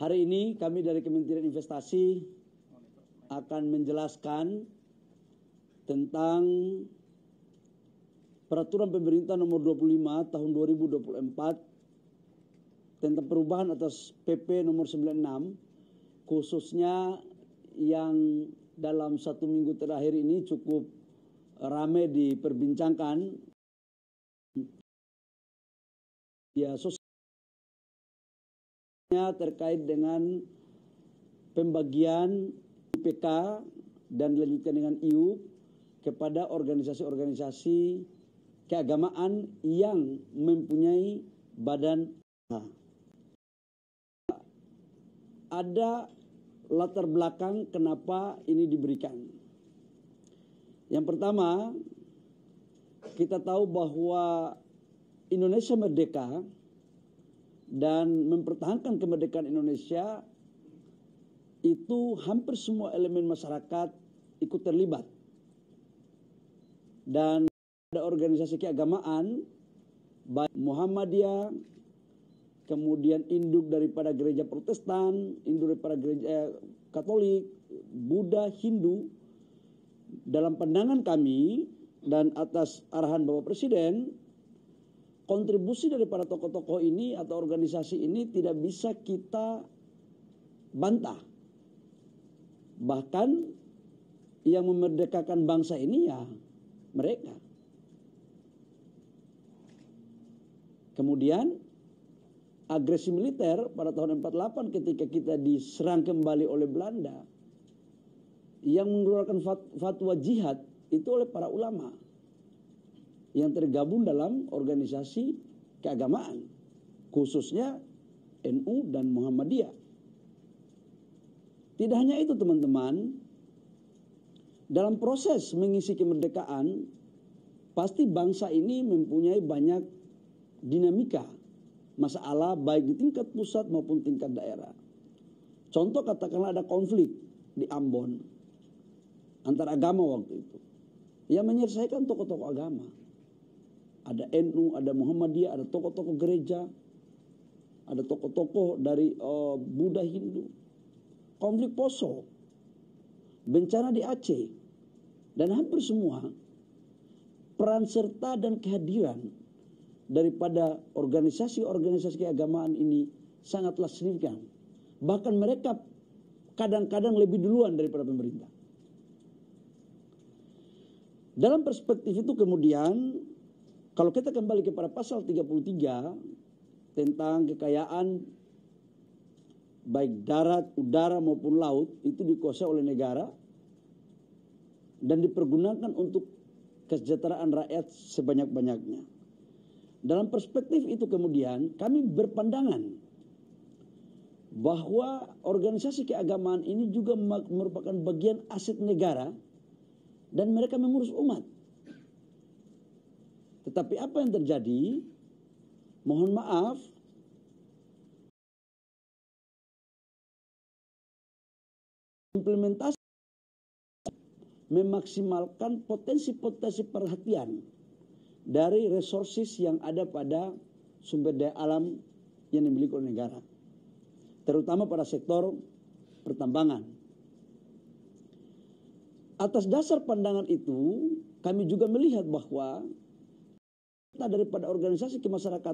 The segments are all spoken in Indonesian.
Hari ini kami dari Kementerian Investasi akan menjelaskan tentang Peraturan Pemerintah Nomor 25 Tahun 2024 tentang perubahan atas PP Nomor 96, khususnya yang dalam 1 minggu terakhir ini cukup ramai diperbincangkan ya, terkait dengan pembagian IPK dan dilanjutkan dengan IUP kepada organisasi-organisasi keagamaan yang mempunyai badan. Ada latar belakang kenapa ini diberikan. Yang pertama, kita tahu bahwa Indonesia merdeka dan mempertahankan kemerdekaan Indonesia itu hampir semua elemen masyarakat ikut terlibat. Dan ada organisasi keagamaan, baik Muhammadiyah, kemudian induk daripada gereja Protestan, induk daripada gereja Katolik, Buddha, Hindu. Dalam pandangan kami dan atas arahan Bapak Presiden, kontribusi daripada tokoh-tokoh ini atau organisasi ini tidak bisa kita bantah. Bahkan yang memerdekakan bangsa ini ya mereka. Kemudian agresi militer pada tahun 48 ketika kita diserang kembali oleh Belanda, yang mengeluarkan fatwa jihad itu oleh para ulama yang tergabung dalam organisasi keagamaan, khususnya NU dan Muhammadiyah. Tidak hanya itu teman-teman, dalam proses mengisi kemerdekaan, pasti bangsa ini mempunyai banyak dinamika, masalah baik di tingkat pusat maupun tingkat daerah. Contoh katakanlah ada konflik di Ambon antar agama waktu itu, yang menyelesaikan tokoh-tokoh agama. Ada NU, ada Muhammadiyah, ada tokoh-tokoh gereja, ada tokoh-tokoh dari Buddha, Hindu. Konflik Poso, bencana di Aceh, dan hampir semua peran serta dan kehadiran daripada organisasi-organisasi keagamaan ini sangatlah signifikan. Bahkan mereka kadang-kadang lebih duluan daripada pemerintah. Dalam perspektif itu kemudian, kalau kita kembali kepada pasal 33 tentang kekayaan baik darat, udara maupun laut itu dikuasai oleh negara dan dipergunakan untuk kesejahteraan rakyat sebanyak-banyaknya. Dalam perspektif itu kemudian kami berpandangan bahwa organisasi keagamaan ini juga merupakan bagian aset negara dan mereka mengurus umat. Tetapi apa yang terjadi? Mohon maaf, implementasi memaksimalkan potensi-potensi perhatian dari resources yang ada pada sumber daya alam yang dimiliki oleh negara, terutama pada sektor pertambangan. Atas dasar pandangan itu, kami juga melihat bahwa daripada organisasi kemasyarakatan,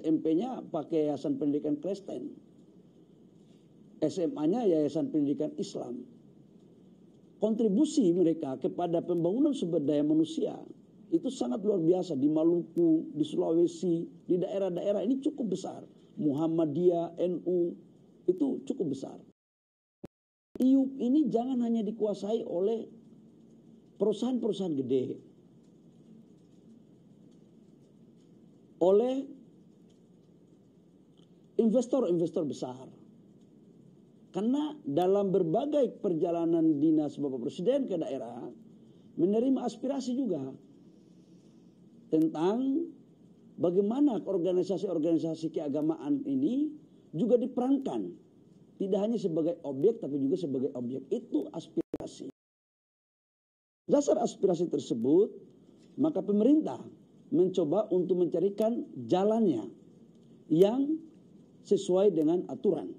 MP-nya pakai Yayasan Pendidikan Kristen, SMA-nya Yayasan Pendidikan Islam. Kontribusi mereka kepada pembangunan sumber daya manusia itu sangat luar biasa. Di Maluku, di Sulawesi, di daerah-daerah ini cukup besar. Muhammadiyah, NU itu cukup besar. IUP ini jangan hanya dikuasai oleh perusahaan-perusahaan gede, oleh investor-investor besar. Karena dalam berbagai perjalanan dinas Bapak Presiden ke daerah, menerima aspirasi juga tentang bagaimana organisasi-organisasi keagamaan ini juga diperankan. Tidak hanya sebagai objek, tapi juga sebagai objek. Itu aspirasi. Dasar aspirasi tersebut, maka pemerintah mencoba untuk mencarikan jalannya yang sesuai dengan aturan.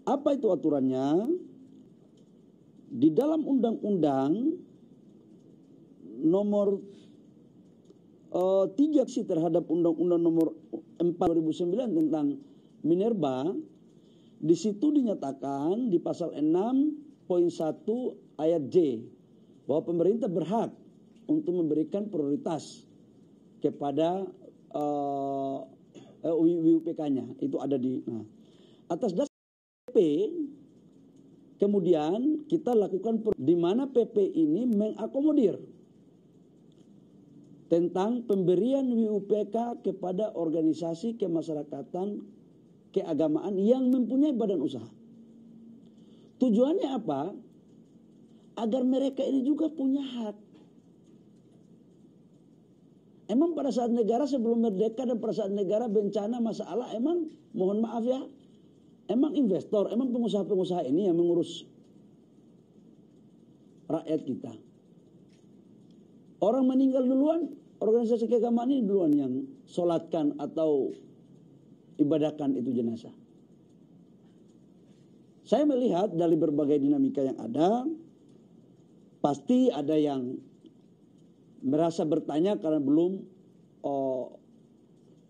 Apa itu aturannya? Di dalam undang-undang nomor 3 terhadap undang-undang nomor 4 2009 tentang minerba, di situ dinyatakan di pasal 6.1 ayat J bahwa pemerintah berhak untuk memberikan prioritas kepada WUPK-nya. Itu ada di atas dasar PP. Kemudian kita lakukan di mana PP ini mengakomodir tentang pemberian WUPK kepada organisasi kemasyarakatan keagamaan yang mempunyai badan usaha. Tujuannya apa? Agar mereka ini juga punya hak. Emang pada saat negara sebelum merdeka dan pada saat negara bencana masalah, emang mohon maaf ya, emang investor, emang pengusaha-pengusaha ini yang mengurus rakyat kita. Orang meninggal duluan, organisasi keagamaan ini duluan yang sholatkan atau ibadahkan itu jenazah. Saya melihat dari berbagai dinamika yang ada, pasti ada yang merasa bertanya karena belum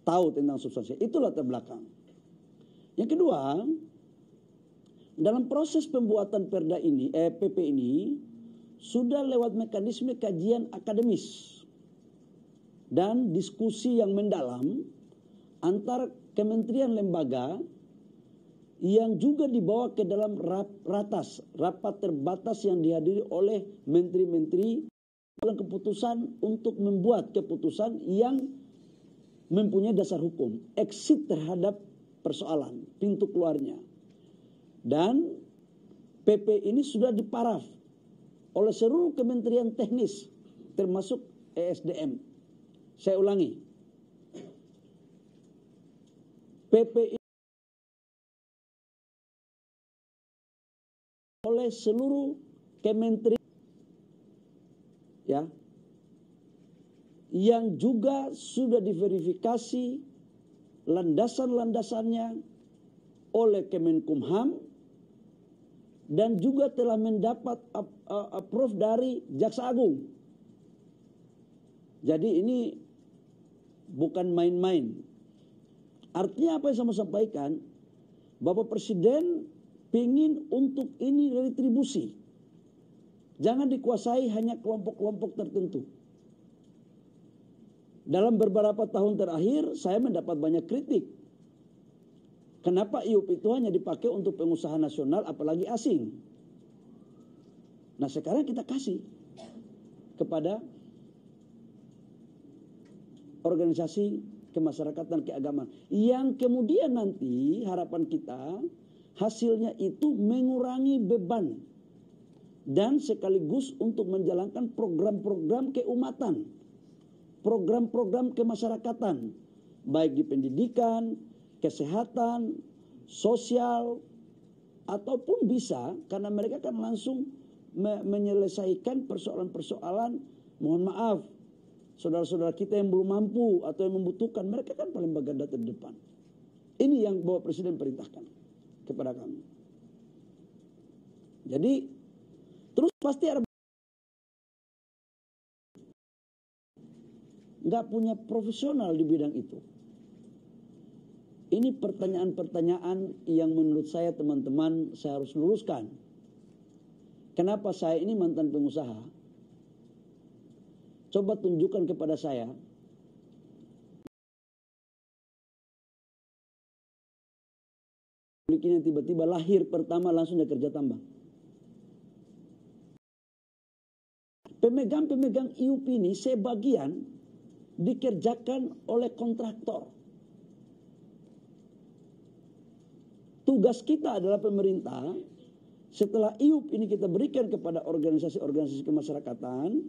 tahu tentang substansi. Itu latar belakang. Yang kedua, dalam proses pembuatan perda ini, PP ini sudah lewat mekanisme kajian akademis dan diskusi yang mendalam antar kementerian lembaga yang juga dibawa ke dalam rapat terbatas yang dihadiri oleh menteri-menteri dalam keputusan untuk membuat keputusan yang mempunyai dasar hukum, exit terhadap persoalan, pintu keluarnya. Dan PP ini sudah diparaf oleh seluruh kementerian teknis termasuk ESDM. Saya ulangi, PP ini oleh seluruh kementerian ya, yang juga sudah diverifikasi landasan-landasannya oleh Kemenkumham dan juga telah mendapat approve dari Jaksa Agung. Jadi ini bukan main-main. Artinya apa yang saya mau sampaikan? Bapak Presiden ingin untuk ini retribusi. Jangan dikuasai hanya kelompok-kelompok tertentu. Dalam beberapa tahun terakhir saya mendapat banyak kritik. Kenapa IUP itu hanya dipakai untuk pengusaha nasional apalagi asing? Nah sekarang kita kasih kepada organisasi kemasyarakatan keagamaan. Yang kemudian nanti harapan kita hasilnya itu mengurangi beban. Dan sekaligus untuk menjalankan program-program keumatan, program-program kemasyarakatan, baik di pendidikan, kesehatan, sosial, ataupun bisa karena mereka kan langsung menyelesaikan persoalan-persoalan, mohon maaf, saudara-saudara kita yang belum mampu atau yang membutuhkan, mereka kan paling baganda terdepan. Ini yang Bapak Presiden perintahkan kepada kami. Jadi terus pasti ada nggak punya profesional di bidang itu. Ini pertanyaan-pertanyaan yang menurut saya teman-teman saya harus luruskan. Kenapa saya ini mantan pengusaha? Coba tunjukkan kepada saya. Ini tiba-tiba lahir pertama langsung dia kerja tambang. Pemegang-pemegang IUP ini sebagian dikerjakan oleh kontraktor. Tugas kita adalah pemerintah, setelah IUP ini kita berikan kepada organisasi-organisasi kemasyarakatan,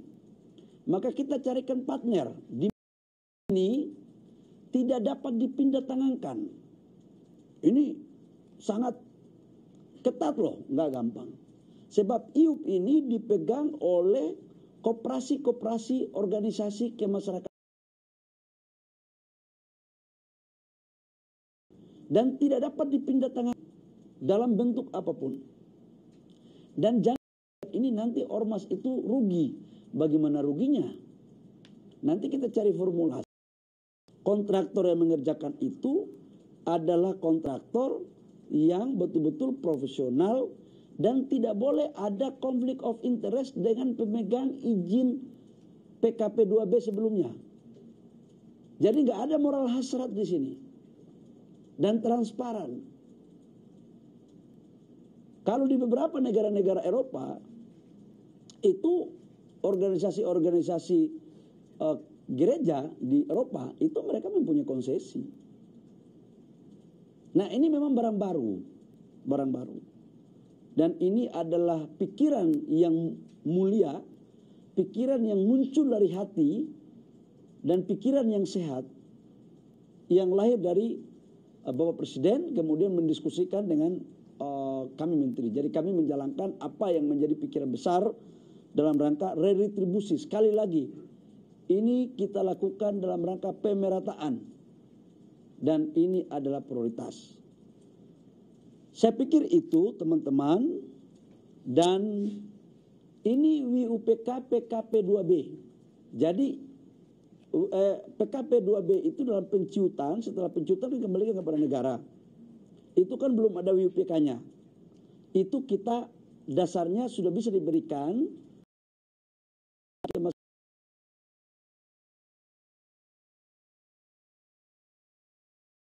maka kita carikan partner. Di ini tidak dapat dipindah tangankan. Ini sangat ketat loh, nggak gampang. Sebab IUP ini dipegang oleh koperasi-koperasi organisasi kemasyarakatan. dan tidak dapat dipindah tangan dalam bentuk apapun. Dan jangan ini nanti ormas itu rugi. Bagaimana ruginya? Nanti kita cari formulasi. Kontraktor yang mengerjakan itu adalah kontraktor yang betul-betul profesional dan tidak boleh ada konflik of interest dengan pemegang izin PKP 2B sebelumnya. Jadi nggak ada moral hasrat di sini dan transparan. Kalau di beberapa negara-negara Eropa itu organisasi-organisasi gereja di Eropa itu mereka mempunyai konsesi. Nah, ini memang barang baru. Dan ini adalah pikiran yang mulia, pikiran yang muncul dari hati, dan pikiran yang sehat, yang lahir dari Bapak Presiden, kemudian mendiskusikan dengan kami menteri. Jadi kami menjalankan apa yang menjadi pikiran besar dalam rangka redistribusi. Sekali lagi, ini kita lakukan dalam rangka pemerataan. Dan ini adalah prioritas. Saya pikir itu teman-teman. Dan ini WUPK PKP 2B. Jadi PKP 2B itu dalam penciutan. Setelah penciutan dikembalikan kepada negara. Itu kan belum ada WUPK-nya. Itu kita dasarnya sudah bisa diberikan.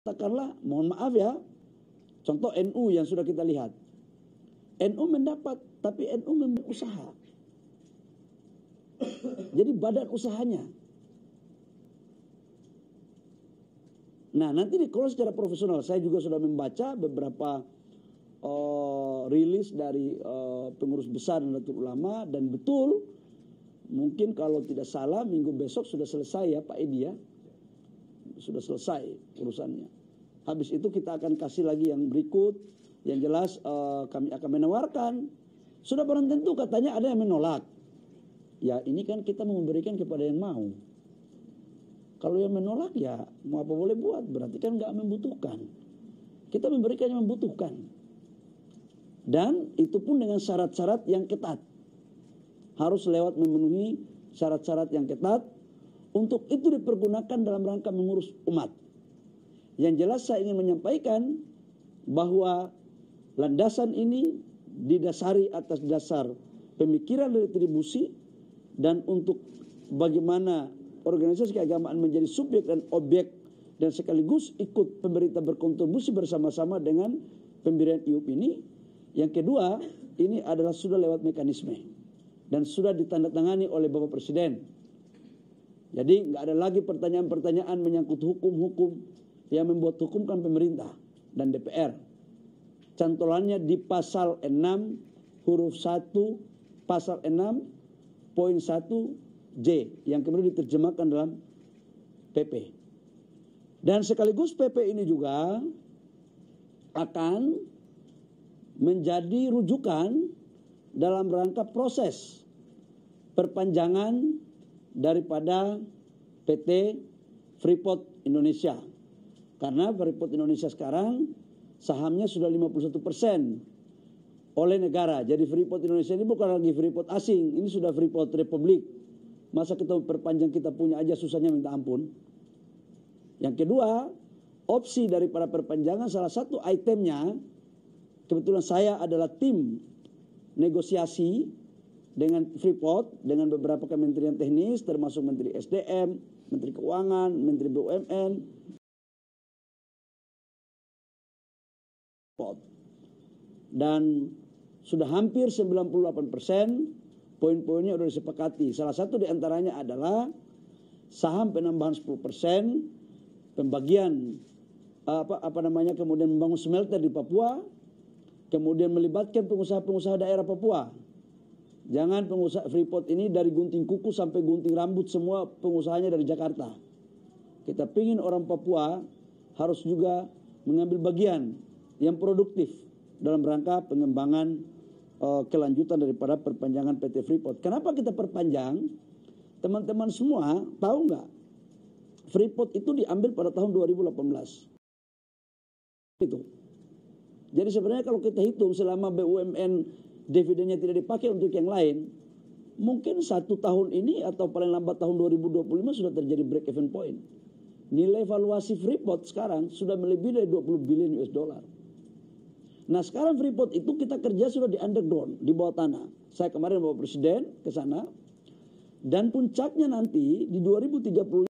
Katakanlah, mohon maaf ya, contoh NU yang sudah kita lihat. NU mendapat, tapi NU membuat usaha. Jadi badan usahanya. Nah, nanti dikelola secara profesional. Saya juga sudah membaca beberapa rilis dari pengurus besar Nahdlatul Ulama, dan betul, mungkin kalau tidak salah minggu besok sudah selesai ya Pak Edi ya. Sudah selesai urusannya. Habis itu kita akan kasih lagi yang berikut. Yang jelas kami akan menawarkan. Sudah barang tentu katanya ada yang menolak. Ya ini kan kita memberikan kepada yang mau. Kalau yang menolak ya mau apa boleh buat. Berarti kan nggak membutuhkan. Kita memberikan yang membutuhkan. Dan itu pun dengan syarat-syarat yang ketat. Harus lewat memenuhi syarat-syarat yang ketat. Untuk itu dipergunakan dalam rangka mengurus umat. Yang jelas saya ingin menyampaikan bahwa landasan ini didasari atas dasar pemikiran retribusi, dan untuk bagaimana organisasi keagamaan menjadi subjek dan objek dan sekaligus ikut pemerintah berkontribusi bersama-sama dengan pemberian IUP ini. Yang kedua, ini adalah sudah lewat mekanisme dan sudah ditandatangani oleh Bapak Presiden. Jadi nggak ada lagi pertanyaan-pertanyaan menyangkut hukum-hukum. Yang membuat hukum kan pemerintah dan DPR. Cantolannya di pasal 6 huruf 1 pasal 6 poin 1 J yang kemudian diterjemahkan dalam PP. Dan sekaligus PP ini juga akan menjadi rujukan dalam rangka proses perpanjangan daripada PT Freeport Indonesia. Karena Freeport Indonesia sekarang sahamnya sudah 51% oleh negara. Jadi Freeport Indonesia ini bukan lagi Freeport asing, ini sudah Freeport Republik. Masa kita perpanjang kita punya aja susahnya minta ampun. Yang kedua, opsi daripada perpanjangan salah satu itemnya, kebetulan saya adalah tim negosiasi dengan Freeport, dengan beberapa kementerian teknis, termasuk Menteri SDM, Menteri Keuangan, Menteri BUMN, dan sudah hampir 98% poin-poinnya sudah disepakati. Salah satu diantaranya adalah saham penambahan 10%, pembagian kemudian membangun smelter di Papua, kemudian melibatkan pengusaha-pengusaha daerah Papua. Jangan pengusaha Freeport ini dari gunting kuku sampai gunting rambut semua pengusahanya dari Jakarta. Kita pingin orang Papua harus juga mengambil bagian yang produktif dalam rangka pengembangan kelanjutan daripada perpanjangan PT Freeport. Kenapa kita perpanjang? Teman-teman semua tahu nggak? Freeport itu diambil pada tahun 2018. itu. Jadi sebenarnya kalau kita hitung selama BUMN dividennya tidak dipakai untuk yang lain, mungkin 1 tahun ini atau paling lambat tahun 2025 sudah terjadi break even point. Nilai valuasi Freeport sekarang sudah melebihi dari 20 billion US dollar. Nah sekarang Freeport itu kita kerja sudah di underground, di bawah tanah. Saya kemarin bawa Presiden ke sana. Dan puncaknya nanti di 2035,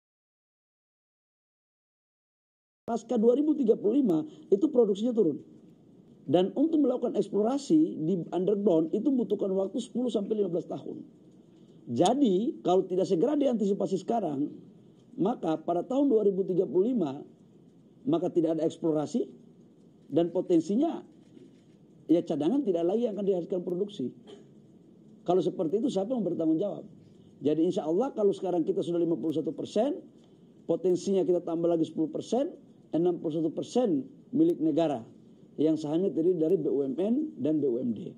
pasca 2035 itu produksinya turun. Dan untuk melakukan eksplorasi di underground itu membutuhkan waktu 10-15 tahun. Jadi kalau tidak segera diantisipasi sekarang, maka pada tahun 2035 maka tidak ada eksplorasi dan potensinya ya cadangan tidak lagi akan dihasilkan produksi. Kalau seperti itu siapa yang bertanggung jawab? Jadi insya Allah kalau sekarang kita sudah 51%, potensinya kita tambah lagi 10%, 61% milik negara yang sahamnya terdiri dari BUMN dan BUMD.